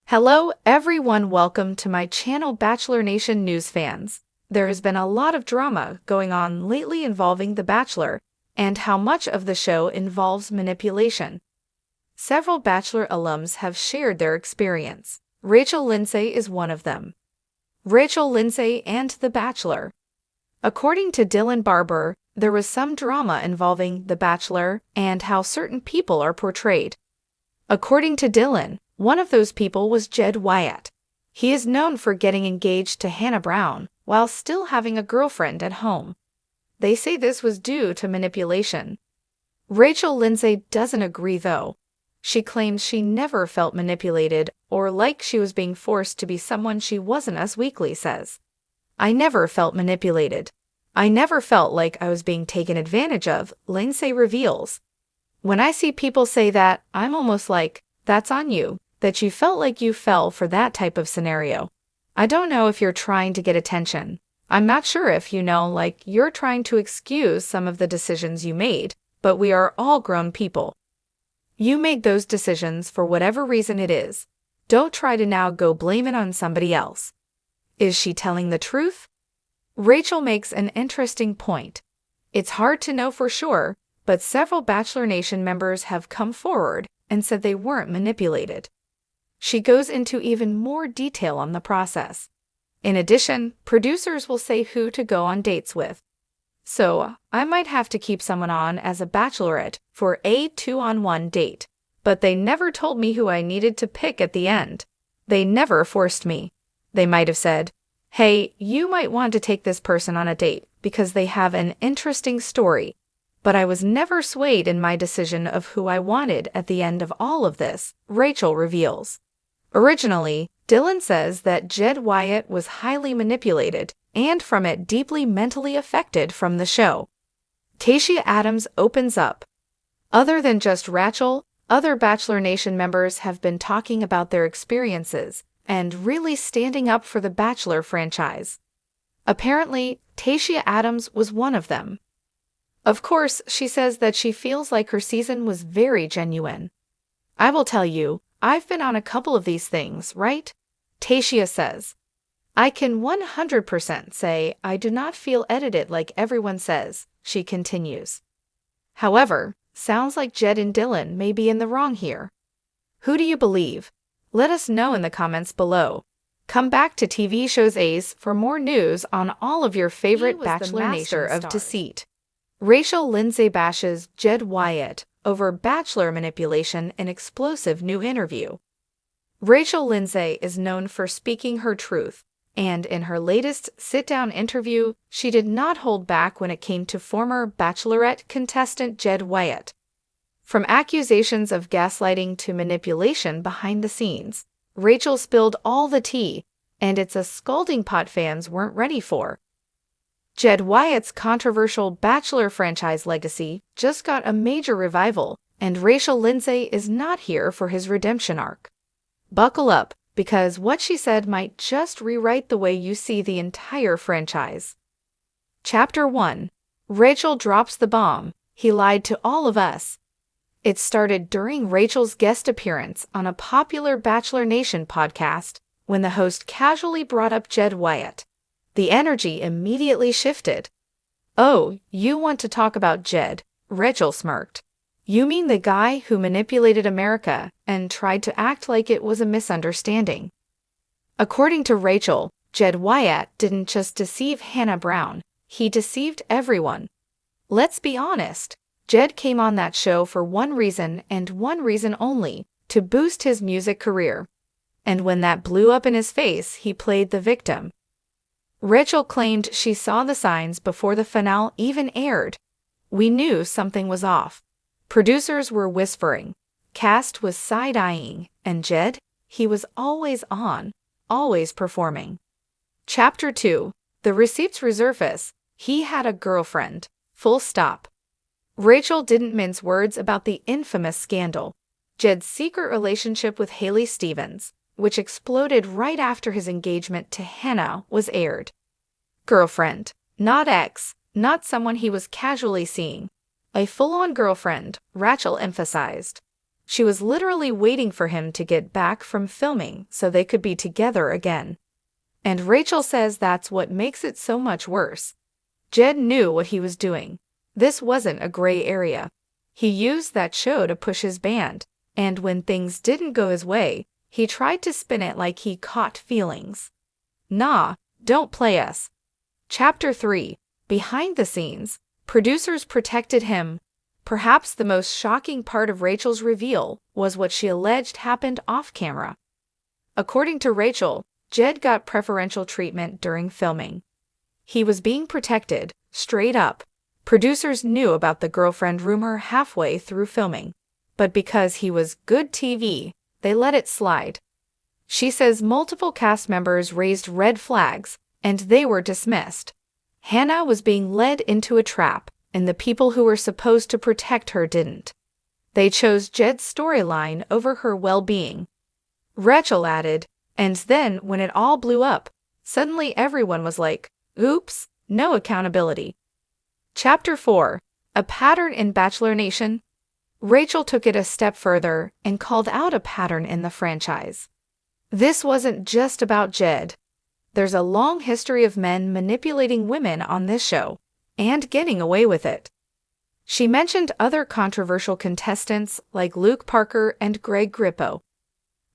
Hello everyone, welcome to my channel Bachelor Nation News fans. There has been a lot of drama going on lately involving The Bachelor and how much of the show involves manipulation. Several Bachelor alums have shared their experience. Rachel Lindsay is one of them. Rachel Lindsay and The Bachelor. According to Dylan Barber, there was some drama involving The Bachelor and how certain people are portrayed. According to Dylan, one of those people was Jed Wyatt. He is known for getting engaged to Hannah Brown while still having a girlfriend at home. They say this was due to manipulation. Rachel Lindsay doesn't agree though. She claims she never felt manipulated or like she was being forced to be someone she wasn't, as Weekly says. "I never felt manipulated. I never felt like I was being taken advantage of," Lindsay reveals. "When I see people say that, I'm almost like, that's on you, that you felt like you fell for that type of scenario. I don't know if you're trying to get attention. I'm not sure if like you're trying to excuse some of the decisions you made, but we are all grown people. You made those decisions for whatever reason it is. Don't try to now go blame it on somebody else." Is she telling the truth? Rachel makes an interesting point. It's hard to know for sure, but several Bachelor Nation members have come forward and said they weren't manipulated. She goes into even more detail on the process. In addition, producers will say who to go on dates with. "So, I might have to keep someone on as a bachelorette for a 2-on-1 date, but they never told me who I needed to pick at the end. They never forced me. They might have said, hey, you might want to take this person on a date because they have an interesting story. But I was never swayed in my decision of who I wanted at the end of all of this," Rachel reveals. Originally, Dylan says that Jed Wyatt was highly manipulated and from it deeply mentally affected from the show. Tayshia Adams opens up. Other than just Rachel, other Bachelor Nation members have been talking about their experiences and really standing up for the Bachelor franchise. Apparently, Tayshia Adams was one of them. Of course, she says that she feels like her season was very genuine. "I will tell you, I've been on a couple of these things, right?" Tayshia says. "I can 100% say I do not feel edited like everyone says," she continues. However, sounds like Jed and Dylan may be in the wrong here. Who do you believe? Let us know in the comments below. Come back to TV Shows Ace for more news on all of your favorite Bachelor Nation of deceit. Rachel Lindsay bashes Jed Wyatt over Bachelor manipulation in explosive new interview. Rachel Lindsay is known for speaking her truth, and in her latest sit-down interview, she did not hold back when it came to former Bachelorette contestant Jed Wyatt. From accusations of gaslighting to manipulation behind the scenes, Rachel spilled all the tea, and it's a scalding pot fans weren't ready for. Jed Wyatt's controversial Bachelor franchise legacy just got a major revival, and Rachel Lindsay is not here for his redemption arc. Buckle up, because what she said might just rewrite the way you see the entire franchise. Chapter 1. Rachel drops the bomb. He lied to all of us. It started during Rachel's guest appearance on a popular Bachelor Nation podcast when the host casually brought up Jed Wyatt. The energy immediately shifted. "Oh, you want to talk about Jed?" Rachel smirked. "You mean the guy who manipulated America and tried to act like it was a misunderstanding?" According to Rachel, Jed Wyatt didn't just deceive Hannah Brown, he deceived everyone. Let's be honest, Jed came on that show for one reason and one reason only, to boost his music career. And when that blew up in his face, he played the victim. Rachel claimed she saw the signs before the finale even aired. "We knew something was off. Producers were whispering. Cast was side-eyeing, and Jed, he was always on, always performing." Chapter 2. The receipts resurface. He had a girlfriend. Full stop. Rachel didn't mince words about the infamous scandal. Jed's secret relationship with Haley Stevens, which exploded right after his engagement to Hannah, was aired. Girlfriend, not ex, not someone he was casually seeing. A full-on girlfriend, Rachel emphasized. She was literally waiting for him to get back from filming so they could be together again. And Rachel says that's what makes it so much worse. Jed knew what he was doing. This wasn't a gray area. He used that show to push his band, and when things didn't go his way, he tried to spin it like he caught feelings. Nah, don't play us. Chapter 3. Behind the scenes, producers protected him. Perhaps the most shocking part of Rachel's reveal was what she alleged happened off-camera. According to Rachel, Jed got preferential treatment during filming. He was being protected, straight up. Producers knew about the girlfriend rumor halfway through filming, but because he was good TV, they let it slide. She says multiple cast members raised red flags, and they were dismissed. Hannah was being led into a trap, and the people who were supposed to protect her didn't. They chose Jed's storyline over her well-being. Rachel added, and then when it all blew up, suddenly everyone was like, oops, no accountability. Chapter 4. A pattern in Bachelor Nation. Rachel took it a step further and called out a pattern in the franchise. This wasn't just about Jed. There's a long history of men manipulating women on this show, and getting away with it. She mentioned other controversial contestants like Luke Parker and Greg Grippo.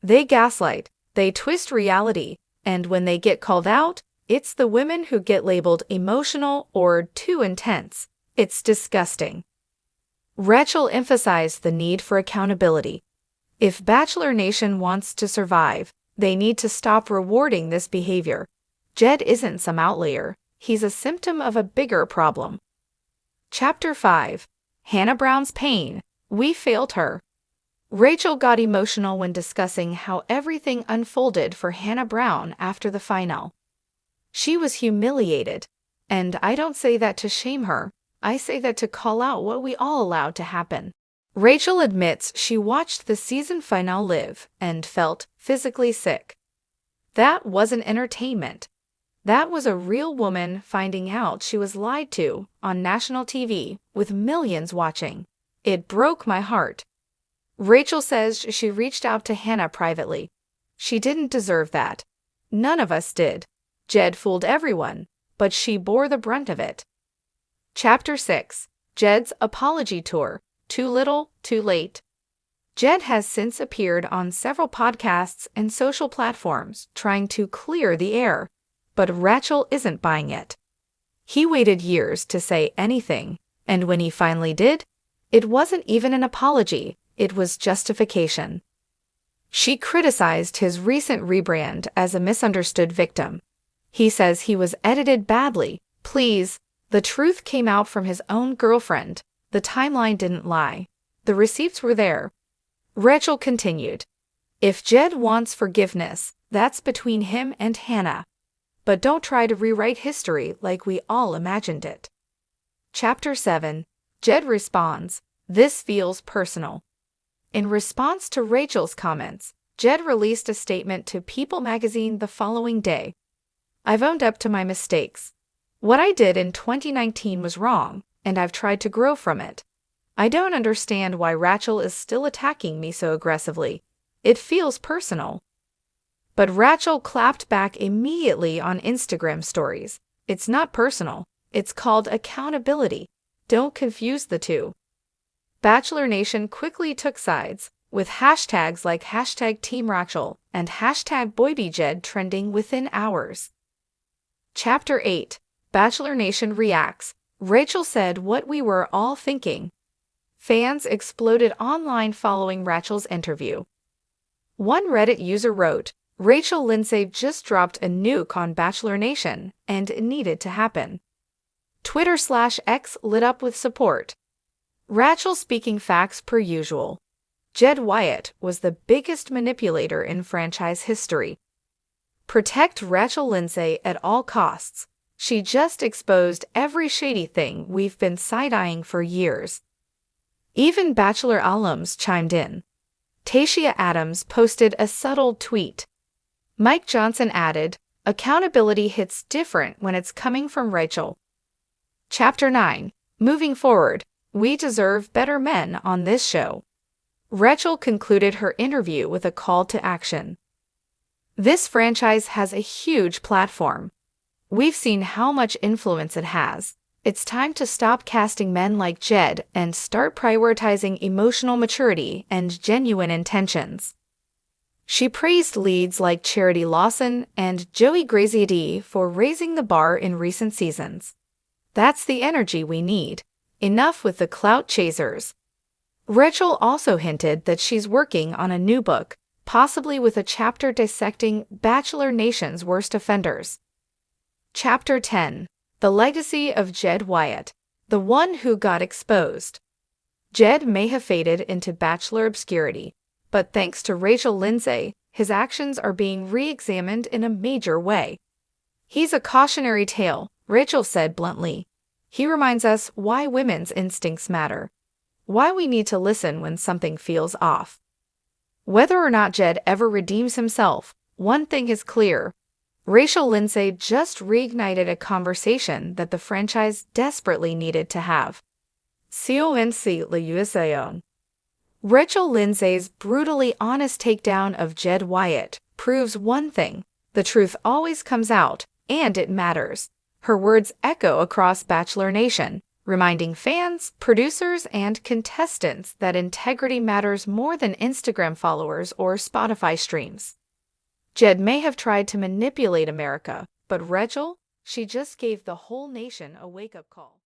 They gaslight, they twist reality, and when they get called out, it's the women who get labeled emotional or too intense. It's disgusting. Rachel emphasized the need for accountability. If Bachelor Nation wants to survive, they need to stop rewarding this behavior. Jed isn't some outlier. He's a symptom of a bigger problem. Chapter 5. Hannah Brown's pain. We failed her. Rachel got emotional when discussing how everything unfolded for Hannah Brown after the final. She was humiliated, and I don't say that to shame her. I say that to call out what we all allowed to happen. Rachel admits she watched the season finale live and felt physically sick. That wasn't entertainment. That was a real woman finding out she was lied to on national TV with millions watching. It broke my heart. Rachel says she reached out to Hannah privately. She didn't deserve that. None of us did. Jed fooled everyone, but she bore the brunt of it. Chapter 6. Jed's Apology Tour. Too little, too late. Jed has since appeared on several podcasts and social platforms trying to clear the air, but Rachel isn't buying it. He waited years to say anything, and when he finally did, it wasn't even an apology, it was justification. She criticized his recent rebrand as a misunderstood victim. He says he was edited badly. Please, the truth came out from his own girlfriend. The timeline didn't lie. The receipts were there. Rachel continued, if Jed wants forgiveness, that's between him and Hannah. But don't try to rewrite history like we all imagined it. Chapter 7. Jed responds, this feels personal. In response to Rachel's comments, Jed released a statement to People magazine the following day. I've owned up to my mistakes. What I did in 2019 was wrong, and I've tried to grow from it. I don't understand why Rachel is still attacking me so aggressively. It feels personal. But Rachel clapped back immediately on Instagram stories. It's not personal. It's called accountability. Don't confuse the two. Bachelor Nation quickly took sides, with hashtags like hashtag Team Rachel and hashtag BoyBeJed trending within hours. Chapter 8. Bachelor Nation reacts. Rachel said what we were all thinking. Fans exploded online following Rachel's interview. One Reddit user wrote, Rachel Lindsay just dropped a nuke on Bachelor Nation, and it needed to happen. Twitter/X lit up with support. Rachel speaking facts per usual. Jed Wyatt was the biggest manipulator in franchise history. Protect Rachel Lindsay at all costs. She just exposed every shady thing we've been side-eyeing for years. Even Bachelor alums chimed in. Tashia Adams posted a subtle tweet. Mike Johnson added, accountability hits different when it's coming from Rachel. Chapter 9. Moving forward, we deserve better men on this show. Rachel concluded her interview with a call to action. This franchise has a huge platform. We've seen how much influence it has. It's time to stop casting men like Jed and start prioritizing emotional maturity and genuine intentions. She praised leads like Charity Lawson and Joey Graziadei for raising the bar in recent seasons. That's the energy we need. Enough with the clout chasers. Rachel also hinted that she's working on a new book, possibly with a chapter dissecting Bachelor Nation's worst offenders. Chapter 10. The Legacy of Jed Wyatt, the one who got exposed. Jed may have faded into Bachelor obscurity, but thanks to Rachel Lindsay, his actions are being re-examined in a major way. He's a cautionary tale, Rachel said bluntly. He reminds us why women's instincts matter, why we need to listen when something feels off. Whether or not Jed ever redeems himself, one thing is clear. Rachel Lindsay just reignited a conversation that the franchise desperately needed to have. CONC le USA. Rachel Lindsay's brutally honest takedown of Jed Wyatt proves one thing: the truth always comes out, and it matters. Her words echo across Bachelor Nation, reminding fans, producers, and contestants that integrity matters more than Instagram followers or Spotify streams. Jed may have tried to manipulate America, but Rachel, she just gave the whole nation a wake-up call.